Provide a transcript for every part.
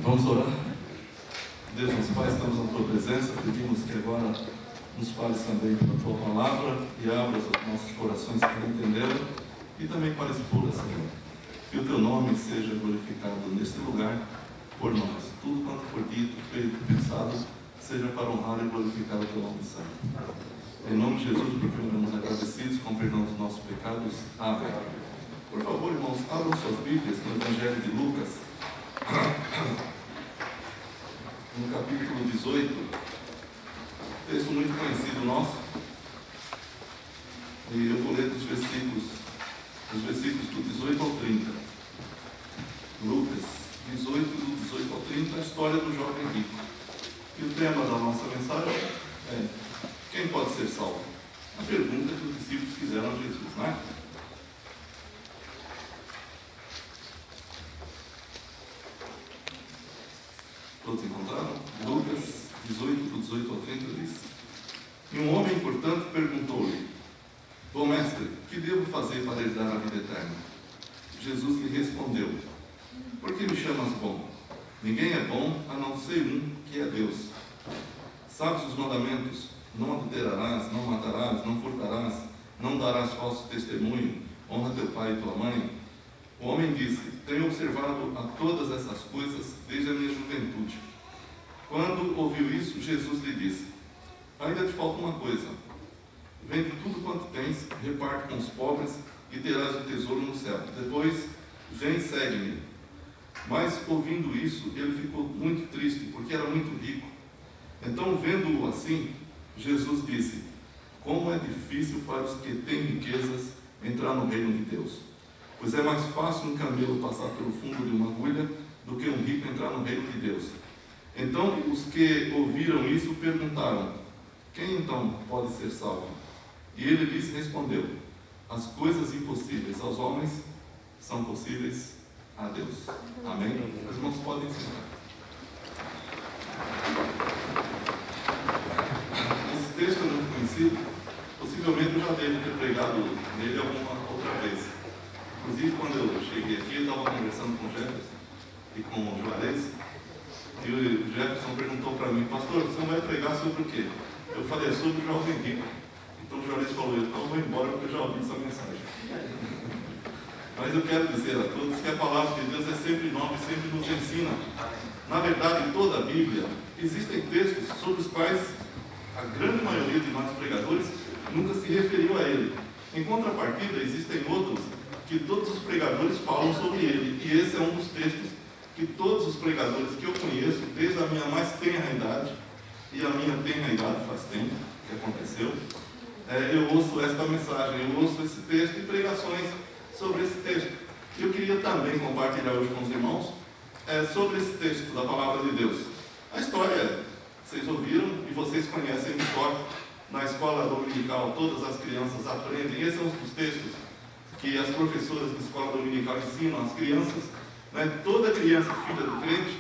Vamos orar? Deus, nosso Pai, estamos na Tua presença, pedimos que agora nos fales também pela Tua palavra e abras os nossos corações para entendê-la e também para expô-la, Senhor. Que o Teu nome seja glorificado neste lugar por nós. Tudo quanto for dito, feito, pensado, seja para honrar e glorificar o Teu nome santo. Em nome de Jesus, porque oramos agradecidos, com perdão dos nossos pecados. Amém. Por favor, irmãos, abram suas Bíblias no Evangelho de Lucas, no capítulo 18, texto muito conhecido nosso, e eu vou ler os versículos do 18 ao 30. Lucas 18, do 18 ao 30, a história do jovem rico. E o tema da nossa mensagem é: quem pode ser salvo? A pergunta que os discípulos fizeram a Jesus, não é? Todos encontraram? Lucas 18, do 18 ao 30 diz: E um homem, portanto, perguntou-lhe: Bom mestre, que devo fazer para herdar a vida eterna? Jesus lhe respondeu: Por que me chamas bom? Ninguém é bom a não ser um, que é Deus. Sabes os mandamentos? Não adulterarás, não matarás, não furtarás, não darás falso testemunho, honra teu pai e tua mãe. O homem disse: Tenho observado a todas essas coisas desde a minha juventude. Quando ouviu isso, Jesus lhe disse: Ainda te falta uma coisa. Vende tudo quanto tens, reparte com os pobres e terás o tesouro no céu. Depois, vem e segue-me. Mas, ouvindo isso, ele ficou muito triste, porque era muito rico. Então, vendo-o assim, Jesus disse: Como é difícil para os que têm riquezas entrar no reino de Deus. Pois é mais fácil um camelo passar pelo fundo de uma agulha do que um rico entrar no reino de Deus. Então os que ouviram isso perguntaram: Quem então pode ser salvo? E ele lhes respondeu: As coisas impossíveis aos homens são possíveis a Deus. Amém? Os irmãos podem ensinar. Esse texto é muito conhecido. Possivelmente eu já devo ter pregado nele alguma outra vez. Inclusive, quando eu cheguei aqui, eu estava conversando com o Jefferson e com o Juarez, e o Jefferson perguntou para mim: Pastor, você vai pregar sobre o quê? Eu falei: sobre o jovem rico. Então o Juarez falou: Então eu vou embora porque eu já ouvi essa mensagem. Mas eu quero dizer a todos que a palavra de Deus é sempre nova e sempre nos ensina. Na verdade, em toda a Bíblia, existem textos sobre os quais a grande maioria de nós pregadores nunca se referiu a ele. Em contrapartida, existem outros que todos os pregadores falam sobre ele, e esse é um dos textos que todos os pregadores que eu conheço, desde a minha mais tenra idade, e a minha tenra idade faz tempo que aconteceu, eu ouço esta mensagem, eu ouço esse texto e pregações sobre esse texto. Eu queria também compartilhar hoje com os irmãos sobre esse texto da palavra de Deus. A história, vocês ouviram e vocês conhecem de cor. Na escola dominical, todas as crianças aprendem. Esse é um dos textos que as professoras de escola dominical ensinam às crianças, né? Toda criança filha de crente,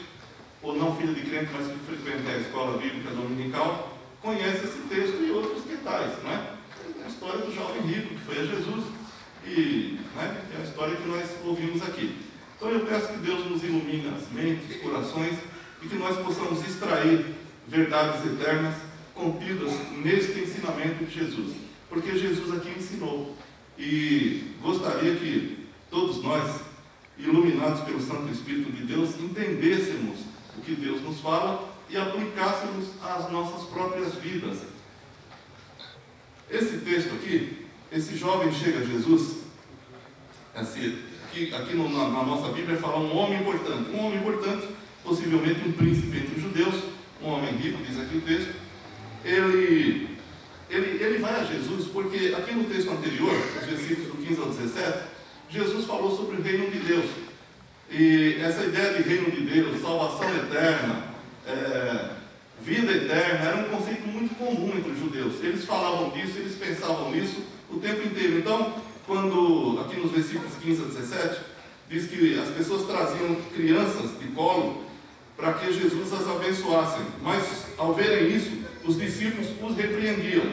ou não filha de crente, mas que frequenta a escola bíblica dominical, conhece esse texto e outros que tais, né? É a história do jovem rico, que foi a Jesus, e né, é a história que nós ouvimos aqui. Então eu peço que Deus nos ilumine as mentes, os corações, e que nós possamos extrair verdades eternas contidas neste ensinamento de Jesus, porque Jesus aqui ensinou. E gostaria que todos nós, iluminados pelo Santo Espírito de Deus, entendêssemos o que Deus nos fala e aplicássemos às nossas próprias vidas. Esse texto aqui, esse jovem chega a Jesus, aqui na nossa Bíblia fala um homem importante, possivelmente um príncipe entre os judeus, um homem rico, diz aqui o texto. Ele vai a Jesus porque aqui no texto anterior, os versículos do 15 ao 17, Jesus falou sobre o reino de Deus. E essa ideia de reino de Deus, salvação eterna, vida eterna, era um conceito muito comum entre os judeus. Eles falavam disso, eles pensavam nisso o tempo inteiro. Então, quando aqui nos versículos 15 a 17, diz que as pessoas traziam crianças de colo para que Jesus as abençoasse. Mas, ao verem isso, os discípulos os repreendiam.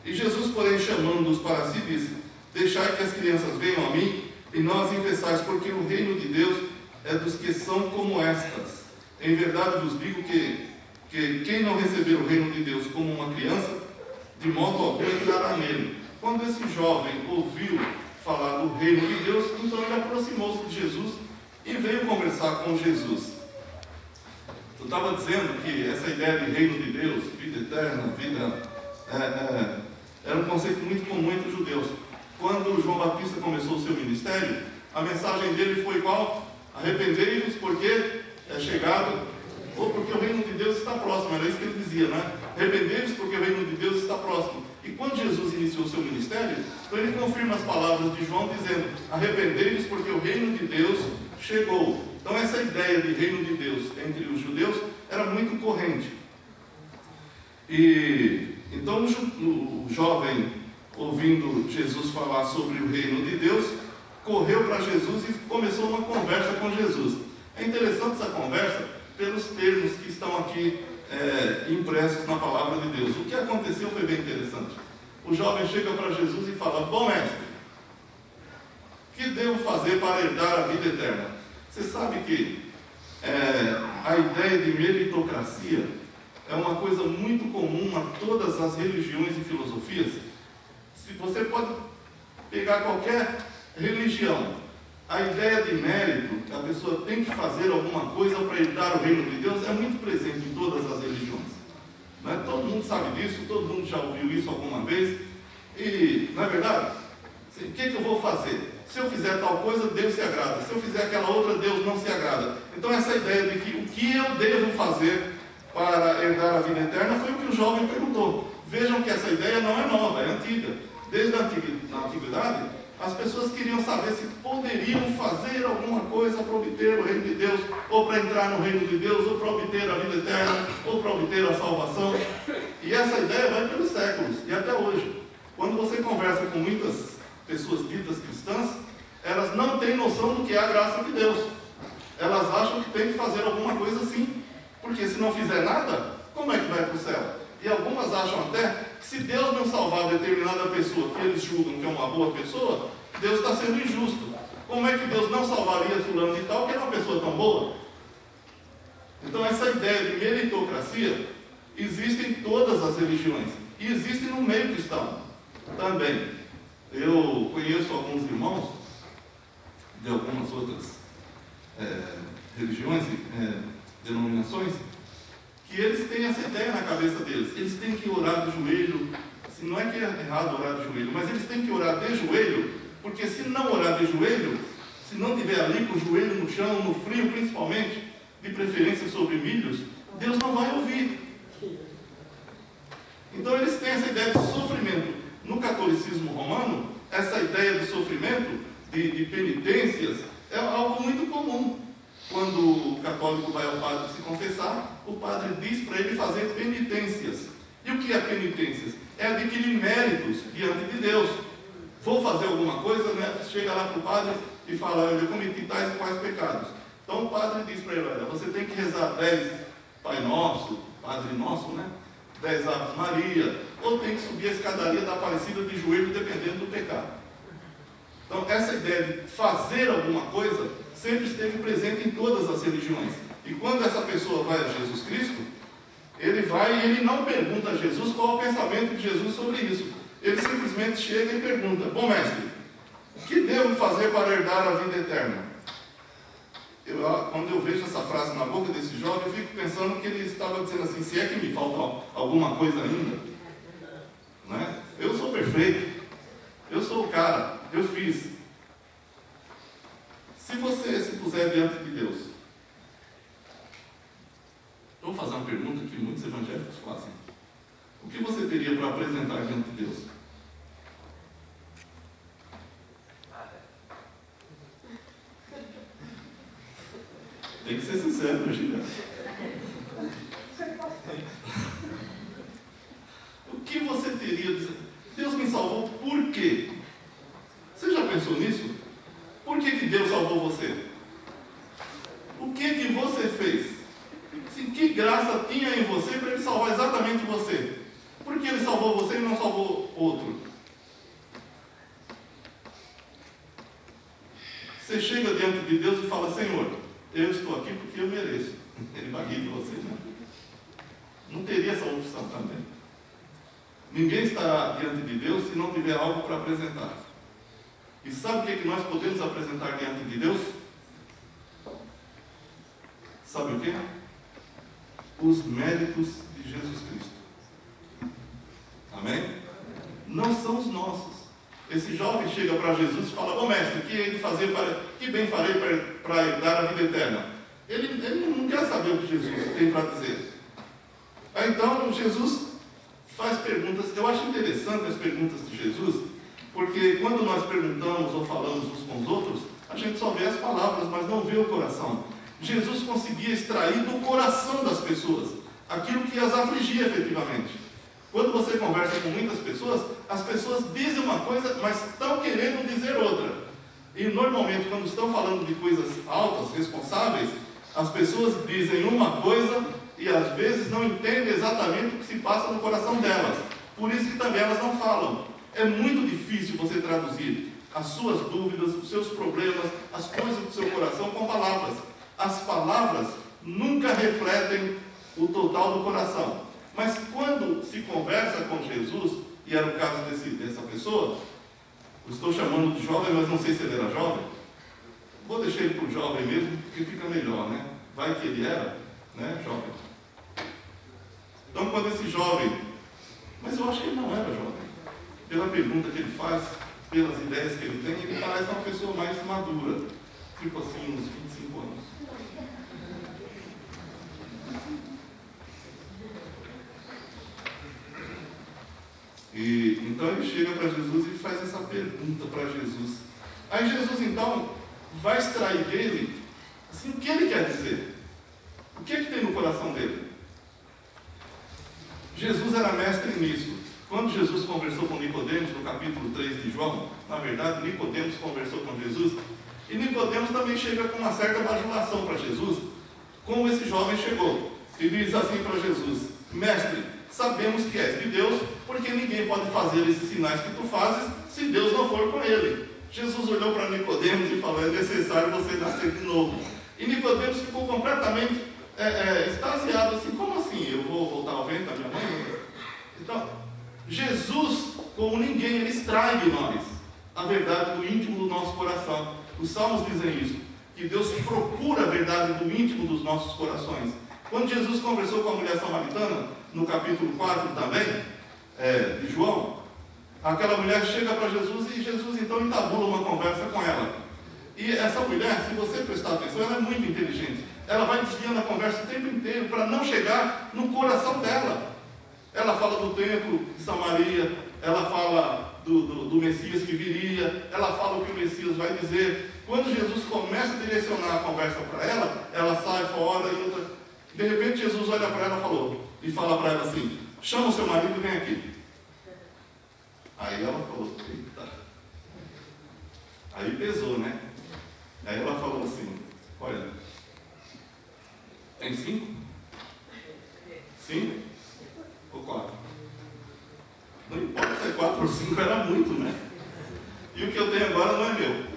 E Jesus, porém, chamando-os para si, disse: Deixai que as crianças venham a mim, e não as impeçais, porque o reino de Deus é dos que são como estas. Em verdade vos digo que quem não receber o reino de Deus como uma criança, de modo algum entrará nele. Quando esse jovem ouviu falar do reino de Deus, então ele aproximou-se de Jesus e veio conversar com Jesus. Eu estava dizendo que essa ideia de reino de Deus, vida eterna, era um conceito muito comum entre os judeus. Quando João Batista começou o seu ministério, a mensagem dele foi igual: arrependei-vos porque é chegado, ou porque o reino de Deus está próximo. Era isso que ele dizia, né? Arrependei-vos porque o reino de Deus está próximo. E quando Jesus iniciou o seu ministério, então ele confirma as palavras de João dizendo: arrependei-vos porque o reino de Deus chegou. Então essa ideia de reino de Deus entre os judeus era muito corrente. E então o jovem, ouvindo Jesus falar sobre o reino de Deus, correu para Jesus e começou uma conversa com Jesus. É interessante essa conversa pelos termos que estão aqui impressos na palavra de Deus. O que aconteceu foi bem interessante. O jovem chega para Jesus e fala: bom mestre, o que devo fazer para herdar a vida eterna? Você sabe que a ideia de meritocracia é uma coisa muito comum a todas as religiões e filosofias. Se você pode pegar qualquer religião, a ideia de mérito, que a pessoa tem que fazer alguma coisa para herdar o reino de Deus, é muito presente em todas as religiões. Não é? Todo mundo sabe disso, todo mundo já ouviu isso alguma vez. E, não é verdade? O que eu vou fazer? Se eu fizer tal coisa, Deus se agrada. Se eu fizer aquela outra, Deus não se agrada. Então essa ideia de que o que eu devo fazer para herdar a vida eterna foi o que o jovem perguntou. Vejam que essa ideia não é nova, é antiga. Desde a antiguidade, as pessoas queriam saber se poderiam fazer alguma coisa para obter o reino de Deus, ou para entrar no reino de Deus, ou para obter a vida eterna, ou para obter a salvação. E essa ideia vai pelos séculos, e até hoje. Quando você conversa com muitas pessoas ditas cristãs, elas não têm noção do que é a graça de Deus. Elas acham que tem que fazer alguma coisa assim, porque se não fizer nada, como é que vai para o céu? E algumas acham até que se Deus não salvar determinada pessoa que eles julgam que é uma boa pessoa, Deus está sendo injusto. Como é que Deus não salvaria fulano de tal que é uma pessoa tão boa? Então essa ideia de meritocracia existe em todas as religiões e existe no meio cristão também. Eu conheço alguns irmãos de algumas outras religiões, denominações, que eles têm essa ideia na cabeça deles. Eles têm que orar de joelho. Assim, não é que é errado orar de joelho, mas eles têm que orar de joelho, porque se não orar de joelho, se não tiver ali com o joelho no chão, no frio principalmente, de preferência sobre milhos, Deus não vai ouvir. Então eles têm essa ideia de sofrimento. No catolicismo romano, essa ideia de sofrimento, de penitências, é algo muito comum. Quando o católico vai ao padre se confessar, o padre diz para ele fazer penitências. E o que é penitências? É adquirir méritos diante de Deus. Vou fazer alguma coisa, né? Chega lá para o padre e fala: eu cometi tais e quais pecados. Então o padre diz para ele: olha, você tem que rezar 10 Pai Nosso, Padre Nosso, né? 10 Aves Maria, ou tem que subir a escadaria da Aparecida de joelho, dependendo do pecado. Então essa ideia de fazer alguma coisa sempre esteve presente em todas as religiões. E quando essa pessoa vai a Jesus Cristo, ele vai e ele não pergunta a Jesus qual é o pensamento de Jesus sobre isso. Ele simplesmente chega e pergunta: bom mestre, o que devo fazer para herdar a vida eterna? Quando eu vejo essa frase na boca desse jovem, eu fico pensando que ele estava dizendo assim: se é que me falta alguma coisa ainda, né? Eu sou perfeito, eu sou o cara, eu fiz. Se você se puser diante de Deus, eu vou fazer uma pergunta que muitos evangélicos fazem: o que você teria para apresentar diante de Deus? Tem que ser sincero, meu filho. O que você teria a dizer? Deus me salvou por quê? Você já pensou nisso? Por que Deus salvou você? O que você fez? Assim, que graça tinha em você para Ele salvar exatamente você? Por que Ele salvou você e não salvou outro? Você chega diante de Deus e fala: Senhor, eu estou aqui porque eu mereço. Ele vai rir de você, né? Não teria essa opção também. Ninguém está diante de Deus se não tiver algo para apresentar. E sabe o que nós podemos apresentar diante de Deus? Sabe o que? Os méritos de Jesus Cristo. Amém? Não são os nossos. Esse jovem chega para Jesus e fala: ô mestre, que bem farei para herdar a vida eterna? Ele não quer saber o que Jesus tem para dizer. Então Jesus faz perguntas. Eu acho interessante as perguntas de Jesus, porque quando nós perguntamos ou falamos uns com os outros, a gente só vê as palavras, mas não vê o coração. Jesus conseguia extrair do coração das pessoas aquilo que as afligia efetivamente. Quando você conversa com muitas pessoas, as pessoas dizem uma coisa, mas estão querendo dizer outra. E normalmente, quando estão falando de coisas altas, responsáveis, as pessoas dizem uma coisa e às vezes não entendem exatamente o que se passa no coração delas. Por isso que também elas não falam. É muito difícil você traduzir as suas dúvidas, os seus problemas, as coisas do seu coração com palavras. As palavras nunca refletem o total do coração. Mas quando se conversa com Jesus, e era o caso dessa pessoa, eu estou chamando de jovem, mas não sei se ele era jovem. Vou deixar ele para o jovem mesmo, porque fica melhor, né? Vai que ele era, né, jovem. Então, quando esse jovem, mas eu acho que ele não era jovem, pela pergunta que ele faz, pelas ideias que ele tem, ele parece uma pessoa mais madura, tipo assim, uns 25 anos. E então ele chega para Jesus e faz essa pergunta para Jesus. Aí Jesus então vai extrair dele assim, o que ele quer dizer. O que é que tem no coração dele? Jesus era mestre nisso. Quando Jesus conversou com Nicodemos, no capítulo 3 de João, na verdade, Nicodemos conversou com Jesus, e Nicodemos também chega com uma certa bajulação para Jesus, como esse jovem chegou. E diz assim para Jesus: mestre, sabemos que és de Deus, porque ninguém pode fazer esses sinais que tu fazes, se Deus não for com ele. Jesus olhou para Nicodemos e falou: é necessário você nascer de novo. E Nicodemos ficou completamente extasiado, assim: como assim? Eu vou voltar ao ventre da minha mãe? Então, Jesus, como ninguém, ele extrai de nós a verdade do íntimo do nosso coração. Os salmos dizem isso, que Deus procura a verdade do íntimo dos nossos corações. Quando Jesus conversou com a mulher samaritana, no capítulo 4 também, de João, aquela mulher chega para Jesus e Jesus então entabula uma conversa com ela. E essa mulher, se você prestar atenção, ela é muito inteligente. Ela vai desviando a conversa o tempo inteiro para não chegar no coração dela. Ela fala do templo de Samaria, ela fala do Messias que viria, ela fala o que o Messias vai dizer. Quando Jesus começa a direcionar a conversa para ela, ela sai fora e outra. De repente Jesus olha para ela e fala para ela assim: chama o seu marido e vem aqui. Aí ela falou: eita. Aí pesou, né? Aí ela falou assim: olha, tem 5? 5? Ou 4? Não importa se é 4 ou 5, era muito, né? E o que eu tenho agora não é meu.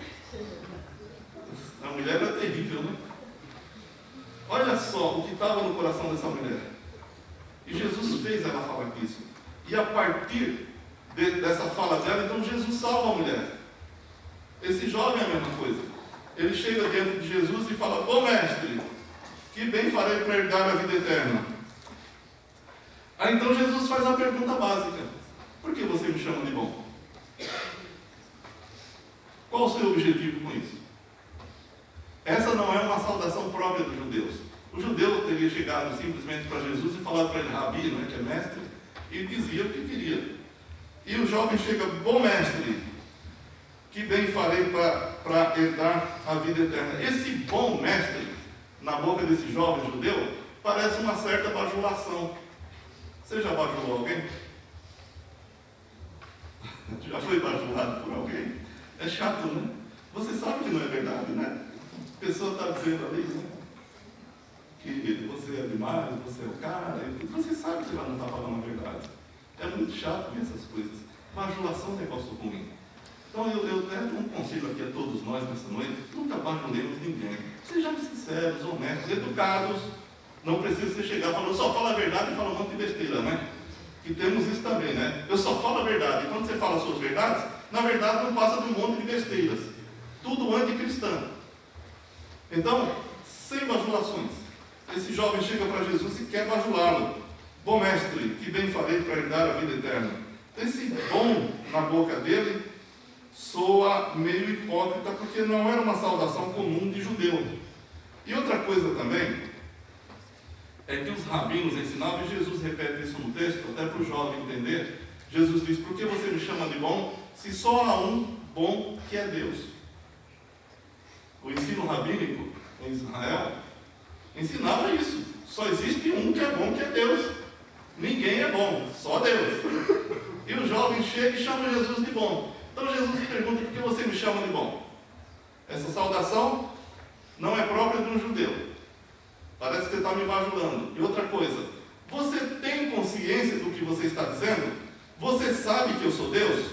A mulher era terrível, né? Olha só o que estava no coração dessa mulher. E Jesus fez ela falar isso. E a partir dessa fala dela, então Jesus salva a mulher. Esse jovem é a mesma coisa. Ele chega diante de Jesus e fala: ô mestre, que bem farei para herdar a vida eterna? Aí então Jesus faz a pergunta básica: por que você me chama de bom? Qual o seu objetivo com isso? Essa não é uma saudação própria dos judeus. O judeu teria chegado simplesmente para Jesus e falado para ele: rabi, né, que é mestre, e dizia o que queria. E o jovem chega: bom mestre, que bem farei para herdar a vida eterna. Esse bom mestre, na boca desse jovem judeu, parece uma certa bajulação. Você já bajulou alguém? Já foi bajulado por alguém? É chato, né? Você sabe que não é verdade, né? A pessoa está dizendo ali, né, que você é demais, você é o cara, e você sabe que ela não está falando a verdade. É muito chato ver essas coisas. Bajulação é um negócio ruim. Então eu dou um conselho aqui a todos nós nessa noite: nunca bajulemos ninguém. Sejamos sinceros, honestos, educados, Não precisa você chegar falando, eu só falo a verdade e falo um monte de besteira, né? Que temos isso também, né? Eu só falo a verdade. E quando você fala as suas verdades, na verdade não passa de um monte de besteiras. Tudo anticristão. Então, sem bajulações. Esse jovem chega para Jesus e quer bajulá-lo. Bom mestre, que bem farei para lhe dar a vida eterna. Esse bom na boca dele soa meio hipócrita, porque não era uma saudação comum de judeu. E outra coisa também é que os rabinos ensinavam, e Jesus repete isso no texto, até para o jovem entender. Jesus diz, por que você me chama de bom, se só há um bom que é Deus? O ensino rabínico em Israel ensinava isso. Só existe um que é bom, que é Deus. Ninguém é bom, só Deus. E o jovem chega e chama Jesus de bom. Então Jesus pergunta, por que você me chama de bom? Essa saudação não é própria de um judeu. Parece que você está me bajulando. E outra coisa, você tem consciência do que você está dizendo? Você sabe que eu sou Deus?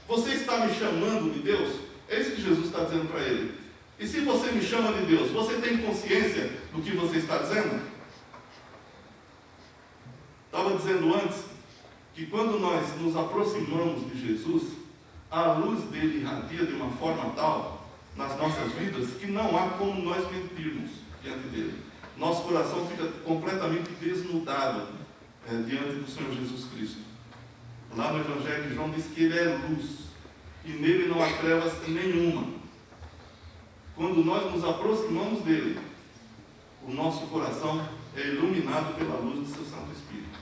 Você está me chamando de Deus? É isso que Jesus está dizendo para ele. E se você me chama de Deus, você tem consciência do que você está dizendo? Estava dizendo antes que quando nós nos aproximamos de Jesus, a luz dele irradia de uma forma tal nas nossas vidas que não há como nós mentirmos diante dele. Nosso coração fica completamente desnudado diante do Senhor Jesus Cristo. Lá no Evangelho de João diz que ele é luz e nele não há trevas nenhuma. Quando nós nos aproximamos dele, o nosso coração é iluminado pela luz do seu Santo Espírito.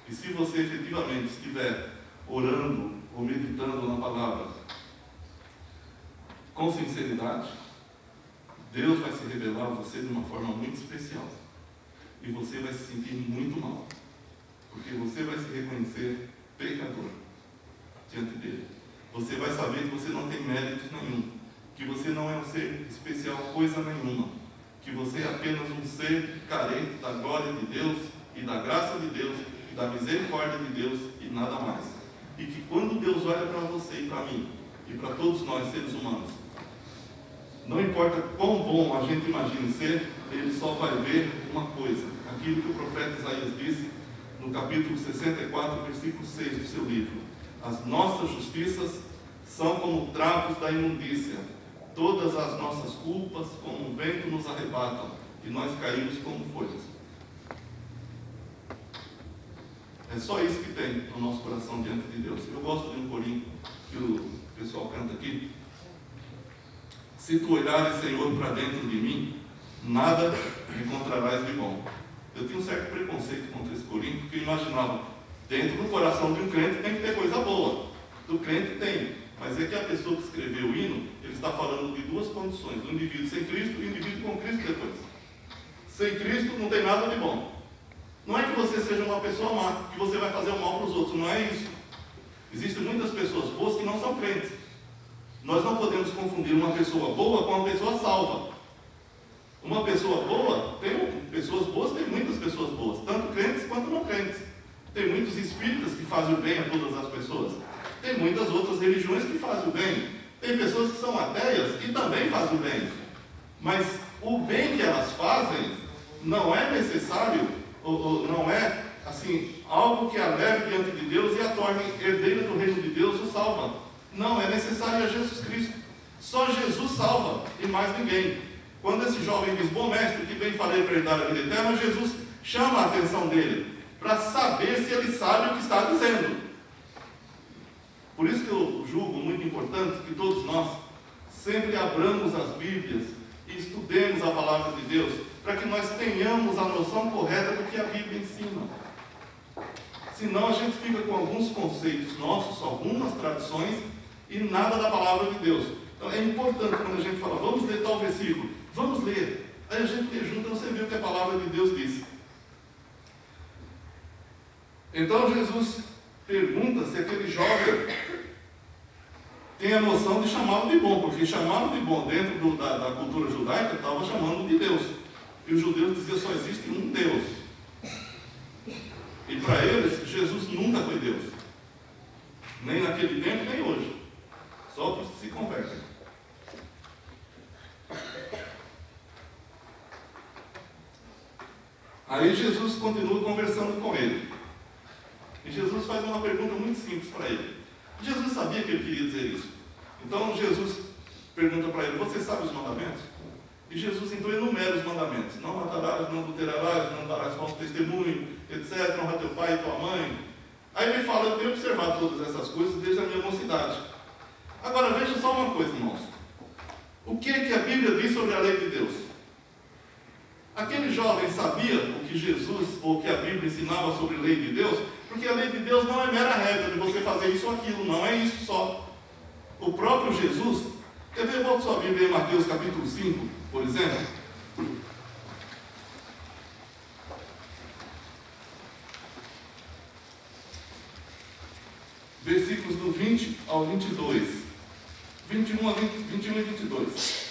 E se você efetivamente estiver orando ou meditando na palavra com sinceridade, Deus vai se revelar a você de uma forma muito especial. E você vai se sentir muito mal. Porque você vai se reconhecer pecador diante dele. Você vai saber que você não tem mérito nenhum. Que você não é um ser especial coisa nenhuma. Que você é apenas um ser carente da glória de Deus e da graça de Deus e da misericórdia de Deus e nada mais. E que quando Deus olha para você e para mim e para todos nós seres humanos, não importa quão bom a gente imagine ser, ele só vai ver uma coisa. Aquilo que o profeta Isaías disse no capítulo 64, versículo 6 do seu livro. As nossas justiças são como trapos da imundícia. Todas as nossas culpas, como um vento, nos arrebatam. E nós caímos como folhas. É só isso que tem no nosso coração diante de Deus. Eu gosto de um corinho que o pessoal canta aqui. Se tu olhares, Senhor, para dentro de mim, nada encontrarás de bom. Eu tinha um certo preconceito contra esse corinho, porque eu imaginava, dentro do coração de um crente tem que ter coisa boa. Do crente tem. Mas é que a pessoa que escreveu o hino, ele está falando de duas condições. O indivíduo sem Cristo e o indivíduo com Cristo depois. Sem Cristo não tem nada de bom. Não é que você seja uma pessoa má, que você vai fazer o mal para os outros. Não é isso. Existem muitas pessoas boas que não são crentes. Nós não podemos confundir uma pessoa boa com uma pessoa salva. Uma pessoa boa, tem pessoas boas, tem muitas pessoas boas, tanto crentes quanto não crentes. Tem muitos espíritas que fazem o bem a todas as pessoas. Tem muitas outras religiões que fazem o bem. Tem pessoas que são ateias e também fazem o bem. Mas o bem que elas fazem não é necessário, ou não é assim, algo que a leve diante de Deus e a torne herdeira do reino de Deus o salva. Não, é necessário a Jesus Cristo. Só Jesus salva e mais ninguém. Quando esse jovem diz, bom mestre, que bem falei para ele dar a vida eterna, Jesus chama a atenção dele para saber se ele sabe o que está dizendo. Por isso que eu julgo muito importante que todos nós sempre abramos as Bíblias e estudemos a palavra de Deus, para que nós tenhamos a noção correta do que a Bíblia ensina. Senão a gente fica com alguns conceitos nossos, algumas tradições, e nada da palavra de Deus. Então é importante quando a gente fala, vamos ler tal versículo, vamos ler. Aí a gente lê junto e você vê o que a palavra de Deus diz. Então Jesus pergunta se aquele jovem tem a noção de chamá-lo de bom, porque chamá-lo de bom dentro da cultura judaica estava chamando de Deus. E os judeus diziam só existe um Deus. E para eles, Jesus nunca foi Deus. Nem naquele tempo, nem hoje. Só para os que se convertem. Aí Jesus continua conversando com ele. E Jesus faz uma pergunta muito simples para ele. Jesus sabia que ele queria dizer isso. Então Jesus pergunta para ele: você sabe os mandamentos? E Jesus então enumera os mandamentos: não matarás, não adulterarás, não darás falso testemunho, etc. Honra teu pai e tua mãe. Aí ele fala: eu tenho observado todas essas coisas desde a minha mocidade. Agora veja só uma coisa, irmãos. O que a Bíblia diz sobre a lei de Deus? Aquele jovem sabia o que Jesus ou o que a Bíblia ensinava sobre a lei de Deus? Porque a lei de Deus não é mera regra de você fazer isso ou aquilo, não é isso só. O próprio Jesus, quer ver? Volta sua Bíblia em Mateus capítulo 5, por exemplo. Versículos do 20 ao 22. 21 e 22.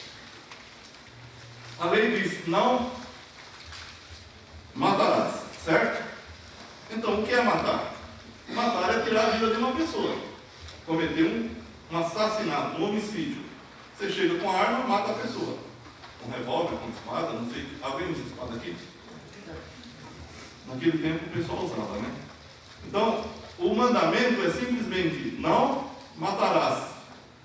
A lei diz: não matarás, certo? Então, o que é matar? Matar é tirar a vida de uma pessoa. Cometer um assassinato, um homicídio. Você chega com a arma, mata a pessoa. Com revólver, com espada, não sei. Alguém usa espada aqui? Naquele tempo o pessoal usava, né? Então, o mandamento é simplesmente: não matarás.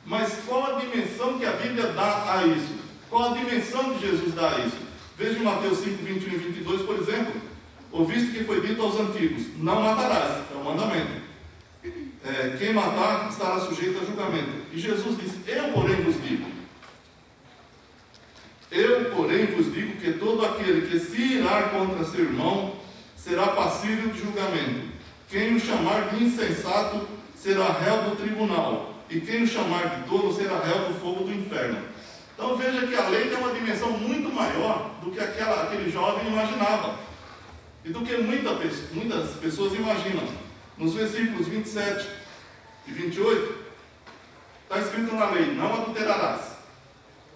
Mas qual a dimensão que a Bíblia dá a isso? Qual a dimensão que Jesus dá a isso? Veja em Mateus 5, 21 e 22, por exemplo. Ouviste que foi dito aos antigos: não matarás, é o mandamento. Quem matar estará sujeito a julgamento. E Jesus disse: eu porém vos digo que todo aquele que se irar contra seu irmão será passível de julgamento. Quem o chamar de insensato será réu do tribunal, e quem o chamar de tolo será réu do fogo do inferno. Então veja que a lei tem uma dimensão muito maior do que aquele jovem imaginava, e do que muitas pessoas imaginam. Nos versículos 27 e 28, está escrito na lei: não adulterarás.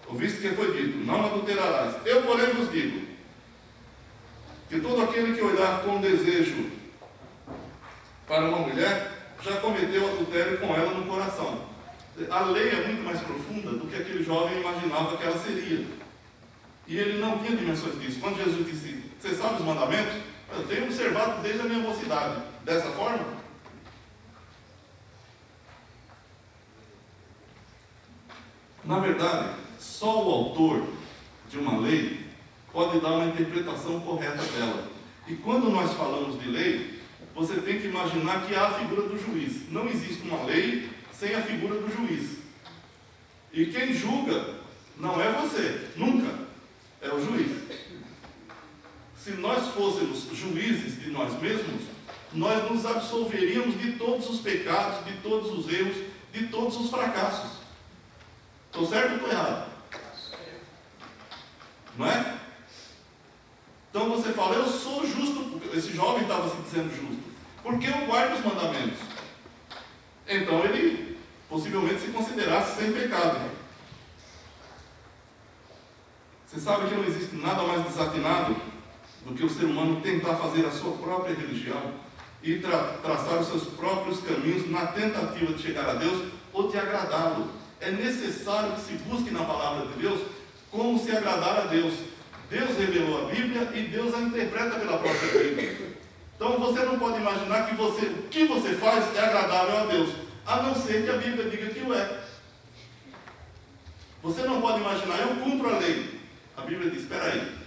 Ouviste que foi dito: não adulterarás. Eu, porém, vos digo que todo aquele que olhar com desejo para uma mulher já cometeu adultério com ela no coração. A lei é muito mais profunda do que aquele jovem imaginava que ela seria. E ele não tinha dimensões disso. Quando Jesus disse: você sabe os mandamentos? Eu tenho observado desde a minha mocidade. Dessa forma? Na verdade, só o autor de uma lei pode dar uma interpretação correta dela. E quando nós falamos de lei, você tem que imaginar que há a figura do juiz. Não existe uma lei sem a figura do juiz. E quem julga não é você, nunca. É o juiz. Se nós fôssemos juízes de nós mesmos, nós nos absolveríamos de todos os pecados, de todos os erros, de todos os fracassos. Estou certo ou estou errado? Não é? Então você fala: eu sou justo. Esse jovem estava se dizendo justo, porque eu guardo os mandamentos. Então ele possivelmente se considerasse sem pecado. Você sabe que não existe nada mais desatinado do que o ser humano tentar fazer a sua própria religião e traçar os seus próprios caminhos na tentativa de chegar a Deus ou de agradá-lo. É necessário que se busque na palavra de Deus como se agradar a Deus. Deus revelou a Bíblia e Deus a interpreta pela própria Bíblia. Então você não pode imaginar que o que você faz é agradável a Deus, a não ser que a Bíblia diga que o é. Você não pode imaginar: eu cumpro a lei. A Bíblia diz: espera aí,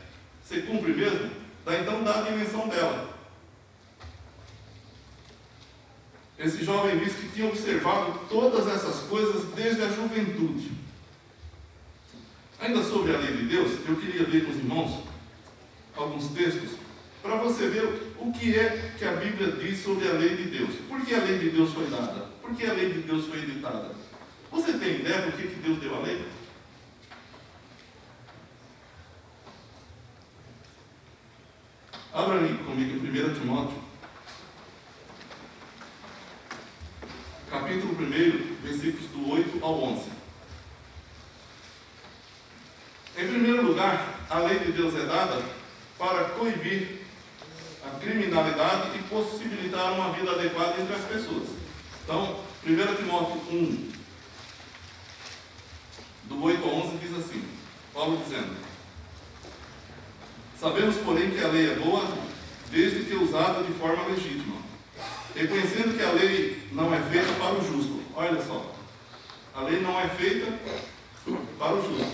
você cumpre mesmo? Então dá a dimensão dela. Esse jovem disse que tinha observado todas essas coisas desde a juventude. Ainda sobre a lei de Deus, eu queria ver com os irmãos alguns textos para você ver o que é que a Bíblia diz sobre a lei de Deus. Por que a lei de Deus foi dada? Por que a lei de Deus foi editada? Você tem ideia por que Deus deu a lei? Abra aí comigo em 1 Timóteo, capítulo 1, versículos do 8 ao 11. Em primeiro lugar, a lei de Deus é dada para coibir a criminalidade e possibilitar uma vida adequada entre as pessoas. Então, 1 Timóteo 1, do 8 ao 11, diz assim, Paulo dizendo: sabemos, porém, que a lei é boa desde que usada de forma legítima, reconhecendo que a lei não é feita para o justo. Olha só, a lei não é feita para o justo,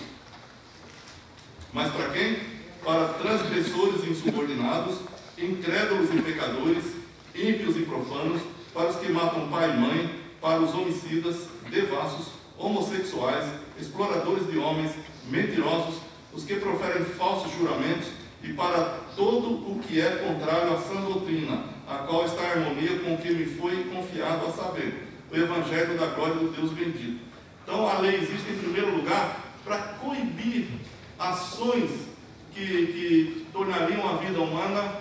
mas para quem? Para transgressores e insubordinados, incrédulos e pecadores, ímpios e profanos, para os que matam pai e mãe, para os homicidas, devassos, homossexuais, exploradores de homens, mentirosos, os que proferem falsos juramentos, e para todo o que é contrário à sã doutrina, a qual está em harmonia com o que me foi confiado a saber, o Evangelho da glória do Deus bendito. Então a lei existe em primeiro lugar para coibir ações que tornariam a vida humana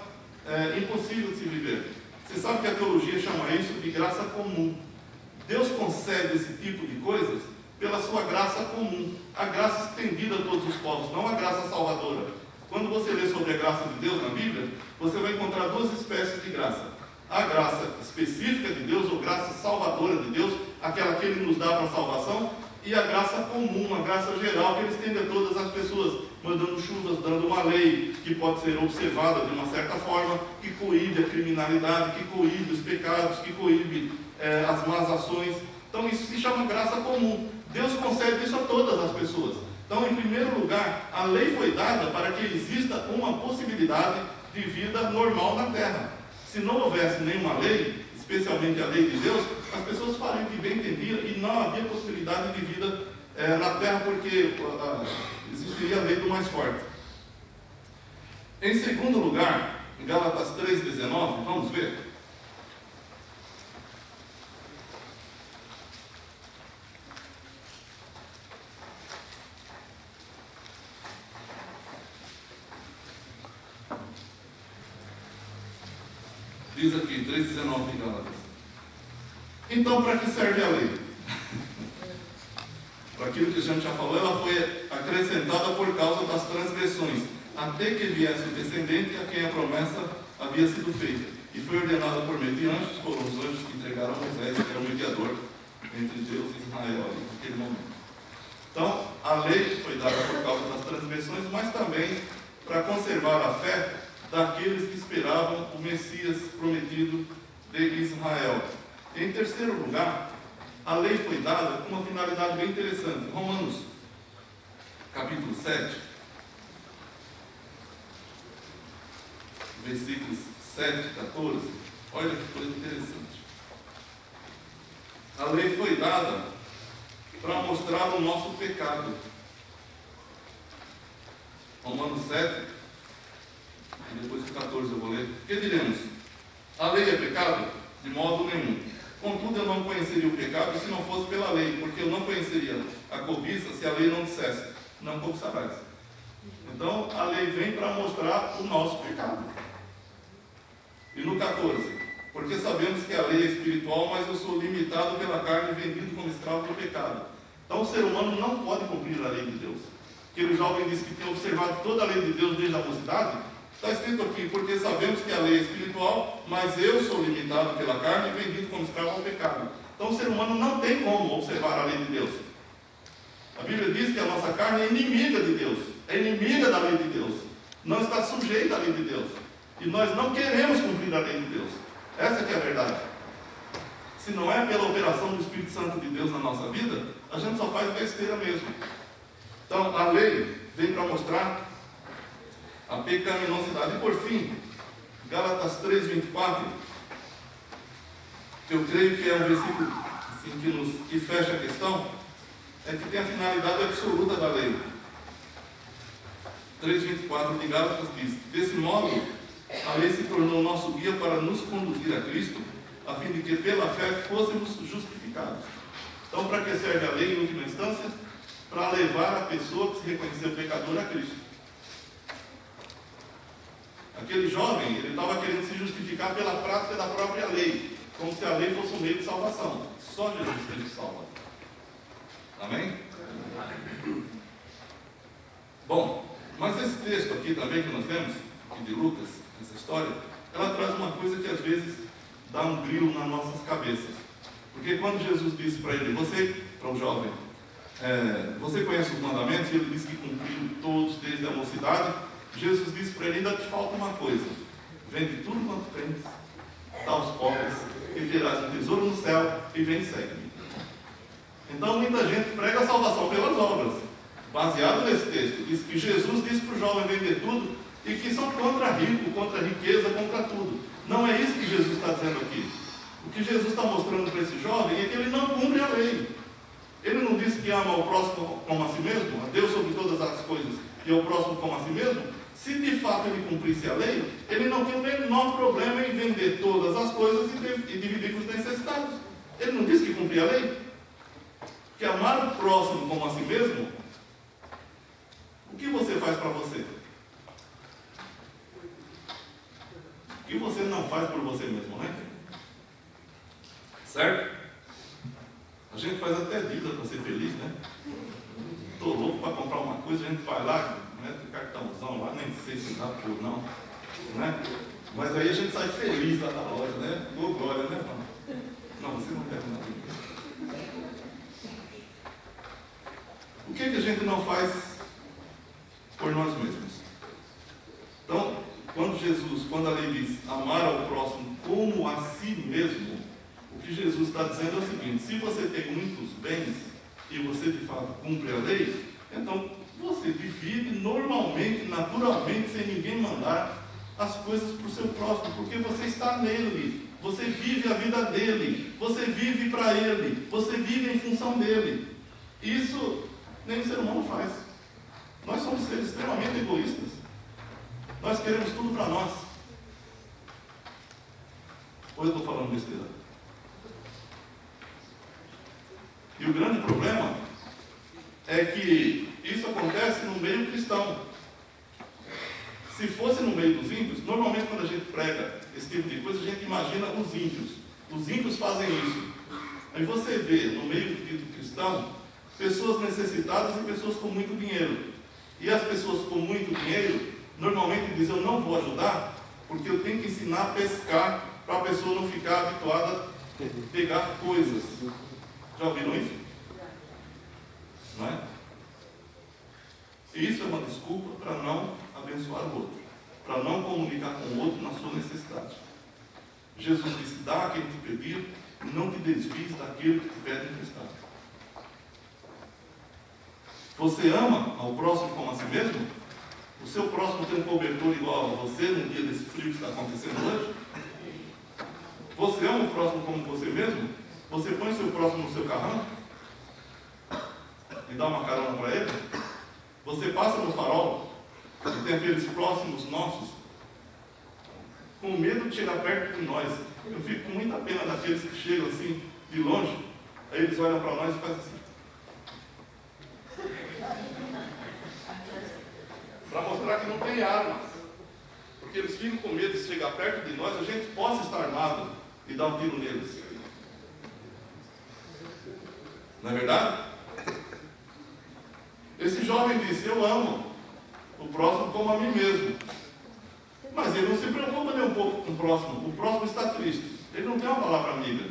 impossível de se viver. Você sabe que a teologia chama isso de graça comum. Deus concede esse tipo de coisas pela sua graça comum, a graça estendida a todos os povos, não a graça salvadora. Quando você lê sobre a graça de Deus na Bíblia, você vai encontrar duas espécies de graça. A graça específica de Deus, ou graça salvadora de Deus, aquela que Ele nos dá para a salvação, e a graça comum, a graça geral, que Ele estende a todas as pessoas, mandando chuvas, dando uma lei que pode ser observada de uma certa forma, que coíbe a criminalidade, que coíbe os pecados, que coíbe as más ações. Então isso se chama graça comum. Deus concede isso a todas as pessoas. Então, em primeiro lugar, a lei foi dada para que exista uma possibilidade de vida normal na terra. Se não houvesse nenhuma lei, especialmente a lei de Deus, as pessoas fariam o que bem entendiam e não havia possibilidade de vida na terra, porque existiria a lei do mais forte. Em segundo lugar, em Gálatas 3,19, vamos ver. Diz aqui, 3,19 de Gálatas. Então, para que serve a lei? Para aquilo que a gente já falou, ela foi acrescentada por causa das transgressões, até que viesse o descendente a quem a promessa havia sido feita. E foi ordenada por meio de anjos, foram os anjos que entregaram a Moisés, que era o mediador entre Deus e Israel naquele momento. Então, a lei foi dada por causa das transgressões, mas também para conservar a fé daqueles que esperavam o Messias prometido de Israel. Em terceiro lugar, a lei foi dada com uma finalidade bem interessante. Romanos, capítulo 7, versículos 7 e 14. Olha que coisa interessante. A lei foi dada para mostrar o nosso pecado. Romanos 7, e depois o 14 eu vou ler. Que diremos? A lei é pecado? De modo nenhum. Contudo, eu não conheceria o pecado se não fosse pela lei, porque eu não conheceria a cobiça se a lei não dissesse, não cobiçarás. Então, a lei vem para mostrar o nosso pecado. E no 14, porque sabemos que a lei é espiritual, mas eu sou limitado pela carne e vendido como escravo do pecado. Então, o ser humano não pode cumprir a lei de Deus. Aquele jovem disse que tinha observado toda a lei de Deus desde a mocidade. Está escrito aqui, porque sabemos que a lei é espiritual, mas eu sou limitado pela carne e vendido como escravo ao pecado. Então o ser humano não tem como observar a lei de Deus. A Bíblia diz que a nossa carne é inimiga de Deus, é inimiga da lei de Deus, não está sujeita à lei de Deus. E nós não queremos cumprir a lei de Deus. Essa que é a verdade. Se não é pela operação do Espírito Santo de Deus na nossa vida, a gente só faz besteira mesmo. Então a lei vem para mostrar a pecaminosidade. E por fim, Gálatas 3,24, que eu creio que é um versículo assim, que fecha a questão, é que tem a finalidade absoluta da lei. 3,24 de Gálatas diz: desse modo, a lei se tornou nosso guia para nos conduzir a Cristo, a fim de que pela fé fôssemos justificados. Então, para que serve a lei em última instância? Para levar a pessoa que se reconheceu pecador a Cristo. Aquele jovem, ele estava querendo se justificar pela prática da própria lei, como se a lei fosse um meio de salvação. Só Jesus Cristo salva. Amém? Bom, mas esse texto aqui também que nós lemos, aqui de Lucas, essa história, ela traz uma coisa que às vezes dá um grilo nas nossas cabeças. Porque quando Jesus disse para ele, para o jovem, você conhece os mandamentos? E ele disse que cumpriu todos desde a mocidade. Jesus disse para ele: ainda te falta uma coisa. vende tudo quanto tens, dá aos pobres, e terás um tesouro no céu, e vem e segue-me. Então muita gente prega a salvação pelas obras, baseado nesse texto. Diz que Jesus disse para o jovem vender tudo, e que são contra rico, contra a riqueza, contra tudo. Não é isso que Jesus está dizendo aqui. O que Jesus está mostrando para esse jovem é que ele não cumpre a lei. Ele não disse que ama o próximo como a si mesmo, a Deus sobre todas as coisas, e ao próximo como a si mesmo. Se de fato ele cumprisse a lei, ele não tem o menor problema em vender todas as coisas e dividir com os necessitados. Ele não disse que cumpria a lei. Porque amar o próximo como a si mesmo, o que você faz para você? O que você não faz por você mesmo, né? Certo? A gente faz até dívida para ser feliz, né? Estou louco para comprar uma coisa, a gente vai lá, mete o cartãozão lá, nem sei se dá por não, né? Mas aí a gente sai feliz lá da loja, né? Ô glória, né, mano? Não, você não deve nada. O que a gente não faz por nós mesmos? Então, quando a lei diz amar ao próximo como a si mesmo, o que Jesus está dizendo é o seguinte: se você tem muitos bens e você de fato cumpre a lei, então você divide normalmente, naturalmente, sem ninguém mandar as coisas para o seu próximo, porque você está nele, você vive a vida dele, você vive para ele, você vive em função dele. Isso nem o ser humano faz. Nós somos seres extremamente egoístas. Nós queremos tudo para nós. Ou eu estou falando besteira? E o grande problema é que isso acontece no meio cristão. Se fosse no meio dos ímpios, normalmente quando a gente prega esse tipo de coisa, a gente imagina os ímpios. Os ímpios fazem isso. Aí você vê no meio do cristão pessoas necessitadas e pessoas com muito dinheiro. E as pessoas com muito dinheiro normalmente dizem: eu não vou ajudar porque eu tenho que ensinar a pescar para a pessoa não ficar habituada a pegar coisas. Já ouviram isso? Não é? Isso é uma desculpa para não abençoar o outro, para não comunicar com o outro na sua necessidade. Jesus disse: dá a quem te pedir, e não te desvies daquilo que te pede emprestado. Você ama ao próximo como a si mesmo? O seu próximo tem um cobertor igual a você num dia desse frio que está acontecendo hoje? Você ama o próximo como você mesmo? Você põe o seu próximo no seu carrão e dá uma carona para ele? Você passa no farol e tem aqueles próximos nossos com medo de chegar perto de nós. Eu fico com muita pena daqueles que chegam assim de longe, aí eles olham para nós e fazem assim, para mostrar que não tem armas, porque eles ficam com medo de chegar perto de nós, a gente possa estar armado e dar um tiro neles. Não é verdade? Esse jovem disse: eu amo o próximo como a mim mesmo. Mas ele não se preocupa nem um pouco com o próximo. O próximo está triste, ele não tem uma palavra amiga.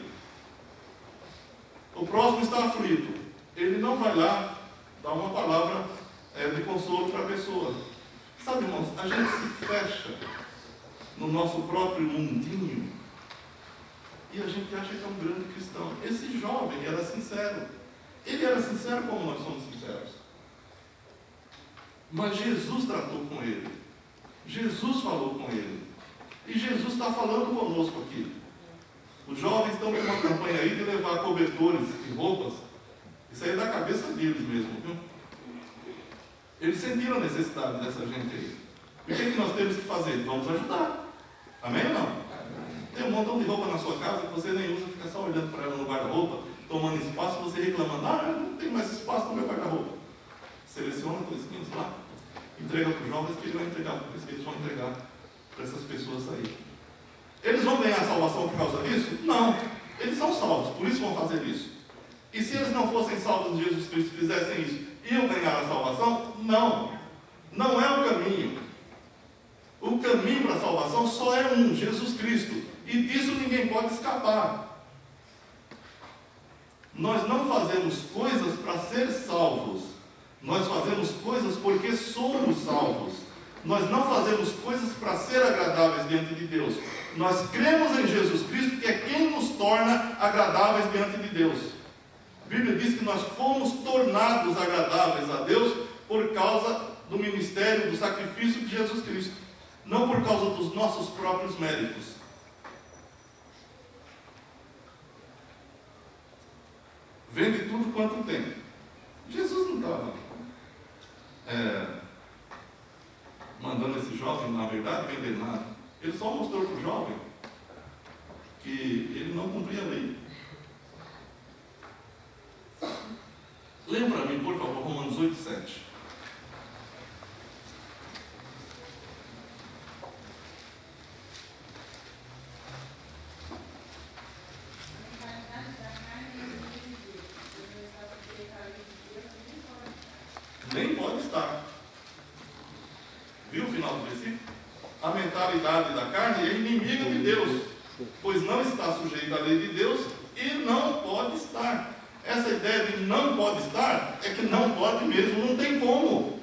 O próximo está aflito, ele não vai lá dar uma palavra de consolo para a pessoa. Sabe, irmãos, a gente se fecha no nosso próprio mundinho e a gente acha que é um grande cristão. Esse jovem era sincero. Ele era sincero como nós somos sinceros. Mas Jesus tratou com ele. Jesus falou com ele. E Jesus está falando conosco aqui. Os jovens estão com uma campanha aí de levar cobertores e roupas. Isso aí é da cabeça deles mesmo, viu? Eles sentiram a necessidade dessa gente aí. E o que nós temos que fazer? Vamos ajudar. Amém ou não? Tem um montão de roupa na sua casa que você nem usa, fica só olhando para ela no guarda-roupa, tomando espaço, você reclamando: não tem mais espaço no meu guarda-roupa. Seleciona coisinhas lá, entrega para os jovens que eles vão entregar, por isso que eles vão entregar para essas pessoas aí. Eles vão ganhar salvação por causa disso? Não. Eles são salvos, por isso vão fazer isso. E se eles não fossem salvos de Jesus Cristo e fizessem isso, iam ganhar a salvação? Não. Não é o caminho. O caminho para a salvação só é um: Jesus Cristo. E disso ninguém pode escapar. Nós não fazemos coisas para ser salvos. Nós fazemos coisas porque somos salvos. Nós não fazemos coisas para ser agradáveis diante de Deus. Nós cremos em Jesus Cristo, que é quem nos torna agradáveis diante de Deus. A Bíblia diz que nós fomos tornados agradáveis a Deus por causa do ministério, do sacrifício de Jesus Cristo, não por causa dos nossos próprios méritos. Vende tudo quanto tem. Jesus não estava mandando esse jovem, na verdade, vender nada. Ele só mostrou para o jovem que ele não cumpria a lei. Leia para mim, por favor, Romanos 8:7. Nem pode estar. Viu o final do versículo? A mentalidade da carne é inimiga de Deus, pois não está sujeita à lei de Deus e não pode estar. Essa ideia de não pode estar é que não pode mesmo, não tem como.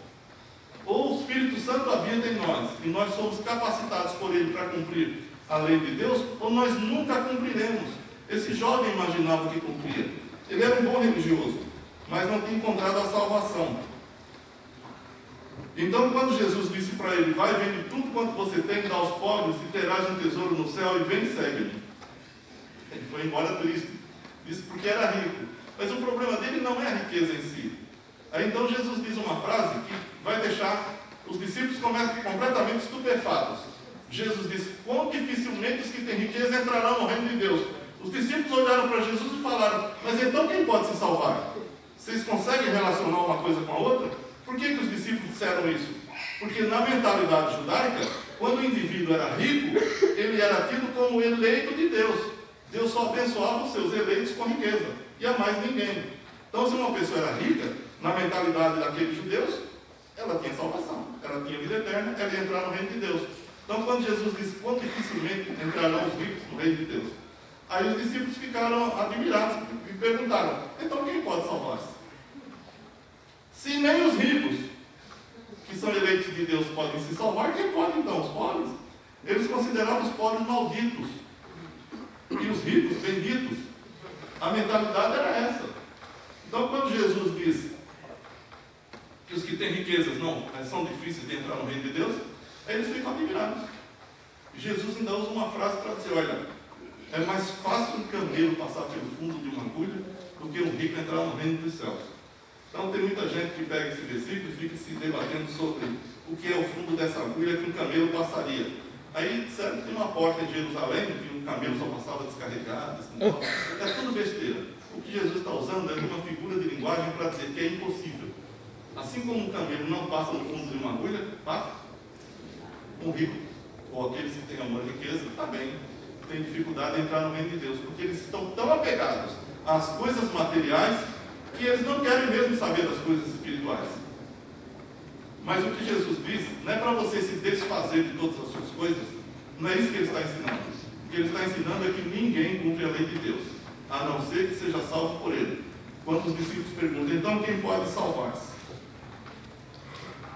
Ou o Espírito Santo habita em nós e nós somos capacitados por Ele para cumprir a lei de Deus, ou nós nunca cumpriremos. Esse jovem imaginava que cumpria. Ele era um bom religioso, mas não tinha encontrado a salvação. Então, quando Jesus disse para ele: vai, vende tudo quanto você tem, dá aos pobres, e terás um tesouro no céu, e vem e segue-me. Ele foi embora triste. Disse porque era rico. Mas o problema dele não é a riqueza em si. Aí então Jesus diz uma frase que vai deixar os discípulos completamente estupefatos. Jesus disse: quão dificilmente os que têm riqueza entrarão no reino de Deus. Os discípulos olharam para Jesus e falaram: mas então quem pode se salvar? Vocês conseguem relacionar uma coisa com a outra? Por que os discípulos disseram isso? Porque na mentalidade judaica, quando o indivíduo era rico, ele era tido como eleito de Deus. Deus só abençoava os seus eleitos com riqueza, e a mais ninguém. Então, se uma pessoa era rica, na mentalidade daqueles judeus, ela tinha salvação, ela tinha vida eterna, ela ia entrar no reino de Deus. Então, quando Jesus disse: quão dificilmente entrarão os ricos no reino de Deus, aí os discípulos ficaram admirados e perguntaram: então quem pode salvar-se? Se nem os ricos, que são eleitos de Deus, podem se salvar, quem pode então? Os pobres. Eles consideravam os pobres malditos e os ricos benditos. A mentalidade era essa. Então, quando Jesus disse que os que têm riquezas não são difíceis de entrar no reino de Deus, aí eles ficam admirados. E Jesus ainda usa uma frase para dizer: olha, é mais fácil um camelo passar pelo fundo de uma agulha do que um rico entrar no reino dos céus. Então tem muita gente que pega esse versículo e fica se debatendo sobre o que é o fundo dessa agulha que um camelo passaria. Aí disseram que tem uma porta em Jerusalém que um camelo só passava descarregado. Assim, é tudo besteira. O que Jesus está usando é uma figura de linguagem para dizer que é impossível. Assim como um camelo não passa no fundo de uma agulha, passa. Um rico, ou aqueles que têm amor e riqueza, também tem dificuldade de entrar no reino de Deus, porque eles estão tão apegados às coisas materiais que eles não querem mesmo saber das coisas espirituais. Mas o que Jesus diz não é para você se desfazer de todas as suas coisas, não é isso que ele está ensinando. O que ele está ensinando é que ninguém cumpre a lei de Deus, a não ser que seja salvo por ele. Quando os discípulos perguntam: então quem pode salvar-se?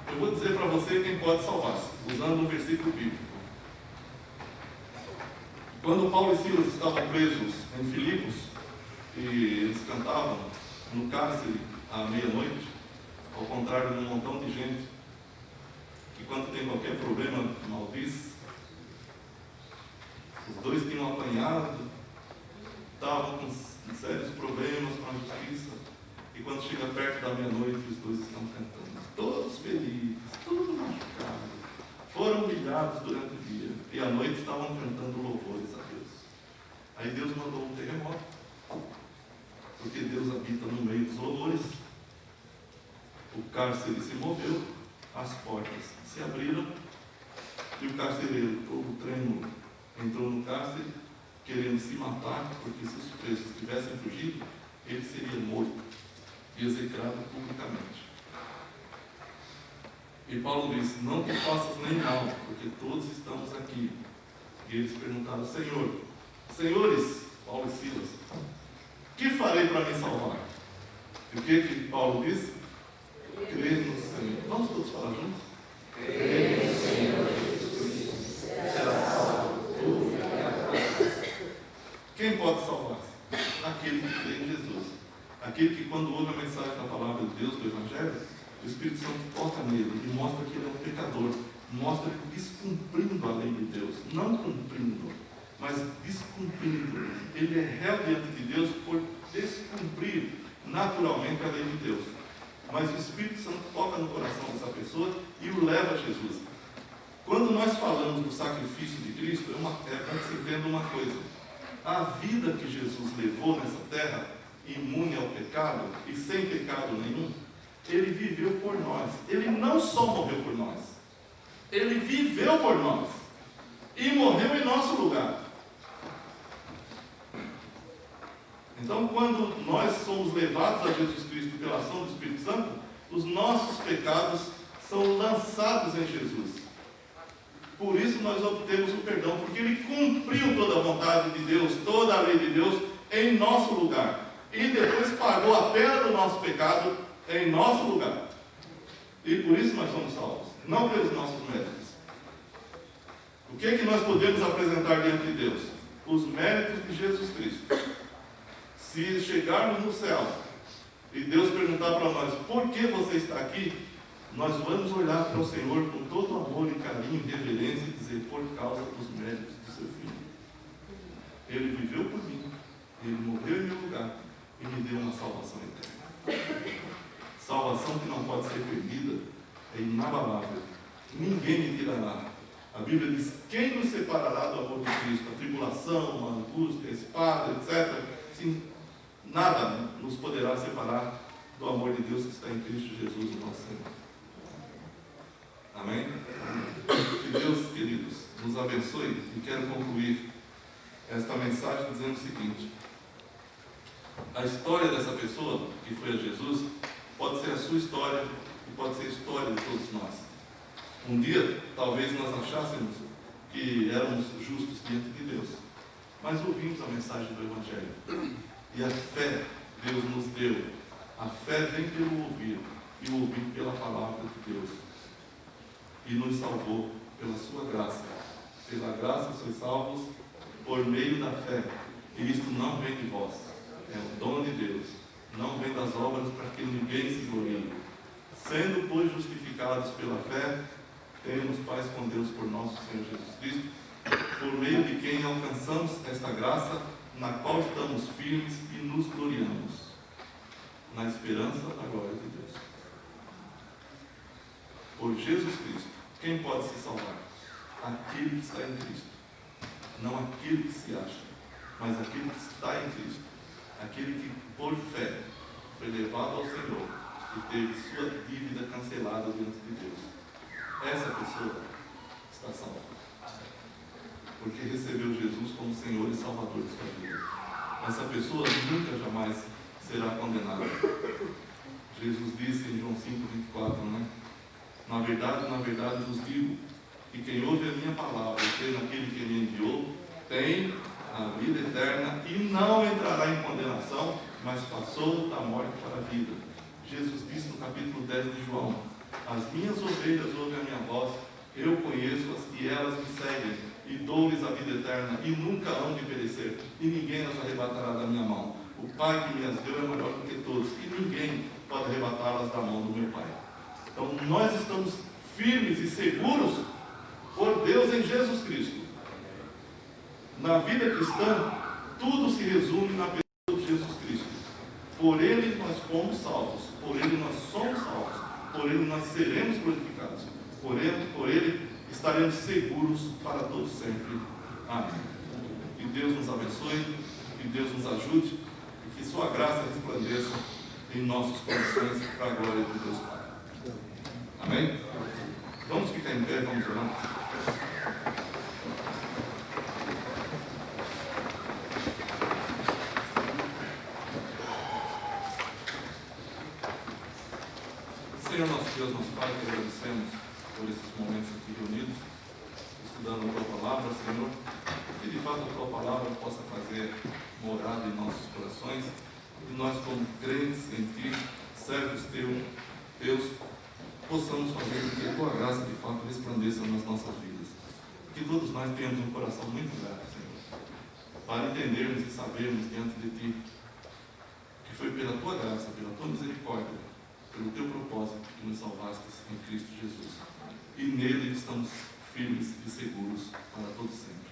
Eu vou dizer para você quem pode salvar-se, usando um versículo bíblico. Quando Paulo e Silas estavam presos em Filipos, e eles cantavam no cárcere à meia-noite, ao contrário de um montão de gente que, quando tem qualquer problema, maldiz. Os dois tinham apanhado, estavam com sérios problemas com a justiça, e quando chega perto da meia-noite, os dois estão cantando, todos felizes, tudo machucado, foram humilhados durante o dia, e à noite estavam cantando louvores a Deus. Aí Deus mandou um terremoto, porque Deus habita no meio dos louvores. O cárcere se moveu, as portas se abriram, e o carcereiro, todo trêmulo, entrou no cárcere, querendo se matar, porque se os presos tivessem fugido, ele seria morto e execrado publicamente. E Paulo disse: não te faças nem mal, porque todos estamos aqui. E eles perguntaram: senhores, Paulo e Silas, que farei para me salvar? E o que Paulo disse? Crer no Senhor. Vamos todos falar juntos? Crer no pode salvar-se? Aquele que crê em Jesus. Aquele que, quando ouve a mensagem da palavra de Deus, do Evangelho, o Espírito Santo toca nele e mostra que ele é um pecador, mostra ele descumprindo a lei de Deus, não cumprindo, mas descumprindo. Ele é réu diante de Deus por descumprir naturalmente a lei de Deus. Mas o Espírito Santo toca no coração dessa pessoa e o leva a Jesus. Quando nós falamos do sacrifício de Cristo, é para que se entenda uma coisa. A vida que Jesus levou nessa terra, imune ao pecado e sem pecado nenhum, ele viveu por nós. Ele não só morreu por nós, ele viveu por nós e morreu em nosso lugar. Então, quando nós somos levados a Jesus Cristo pela ação do Espírito Santo, os nossos pecados são lançados em Jesus. Por isso nós obtemos o perdão, porque ele cumpriu toda a vontade de Deus, toda a lei de Deus em nosso lugar. E depois pagou a pena do nosso pecado em nosso lugar. E por isso nós somos salvos, não pelos nossos méritos. O que é que nós podemos apresentar diante de Deus? Os méritos de Jesus Cristo. Se chegarmos no céu e Deus perguntar para nós, por que você está aqui? Nós vamos olhar para o Senhor com todo amor e carinho e reverência e dizer, por causa dos méritos do seu Filho. Ele viveu por mim, ele morreu em meu lugar e me deu uma salvação eterna. Salvação que não pode ser perdida, é inabalável. Ninguém me tirará. A Bíblia diz, quem nos separará do amor de Cristo? A tribulação, a angústia, a espada, etc. Sim, nada nos poderá separar do amor de Deus que está em Cristo Jesus, o nosso Senhor. Amém? Que Deus, queridos, nos abençoe. E quero concluir esta mensagem dizendo o seguinte: a história dessa pessoa que foi a Jesus pode ser a sua história e pode ser a história de todos nós. Um dia, talvez nós achássemos que éramos justos diante de Deus, mas ouvimos a mensagem do Evangelho e a fé Deus nos deu. A fé vem pelo ouvir e o ouvir pela palavra de Deus. E nos salvou pela sua graça. Pela graça sois salvos por meio da fé. E isto não vem de vós, é o dom de Deus. Não vem das obras para que ninguém se glorie. Sendo, pois, justificados pela fé, temos paz com Deus por nosso Senhor Jesus Cristo, por meio de quem alcançamos esta graça, na qual estamos firmes e nos gloriamos, na esperança da glória de Deus. Por Jesus Cristo, quem pode se salvar? Aquele que está em Cristo. Não aquele que se acha, mas aquele que está em Cristo. Aquele que, por fé, foi levado ao Senhor e teve sua dívida cancelada diante de Deus. Essa pessoa está salva, porque recebeu Jesus como Senhor e Salvador de sua vida. Essa pessoa nunca, jamais será condenada. Jesus disse em João 5,24, né? Na verdade vos digo, que quem ouve a minha palavra e crê naquele que me enviou, tem a vida eterna e não entrará em condenação, mas passou da morte para a vida. Jesus disse no capítulo 10 de João, as minhas ovelhas ouvem a minha voz, eu conheço-as e elas me seguem, e dou-lhes a vida eterna, e nunca hão de perecer, e ninguém as arrebatará da minha mão. O Pai que me as deu é maior do que todos, e ninguém pode arrebatá-las da mão do meu Pai. Então nós estamos firmes e seguros por Deus em Jesus Cristo. Na vida cristã, tudo se resume na pessoa de Jesus Cristo. Por Ele nós fomos salvos, por Ele nós somos salvos, por Ele nós seremos glorificados, por Ele estaremos seguros para todo sempre. Amém. Que Deus nos abençoe, que Deus nos ajude e que sua graça resplandeça em nossos corações para a glória de Deus Pai. Amém? Vamos ficar em pé, vamos orar. Senhor nosso Deus, nosso Pai, te agradecemos por esses momentos aqui reunidos, estudando a Tua Palavra, Senhor, que de fato a Tua Palavra possa fazer morada em nossos corações, e nós como crentes em Ti, servos Teus, possamos fazer com que a Tua graça de fato resplandeça nas nossas vidas. Que todos nós tenhamos um coração muito grato, Senhor. para entendermos e sabermos diante de Ti que foi pela Tua graça, pela Tua misericórdia, pelo Teu propósito que nos salvaste em Cristo Jesus. E nele estamos firmes e seguros para todo sempre.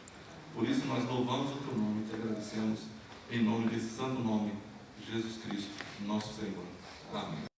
Por isso nós louvamos o Teu nome e Te agradecemos em nome desse santo nome, Jesus Cristo, nosso Senhor. Amém.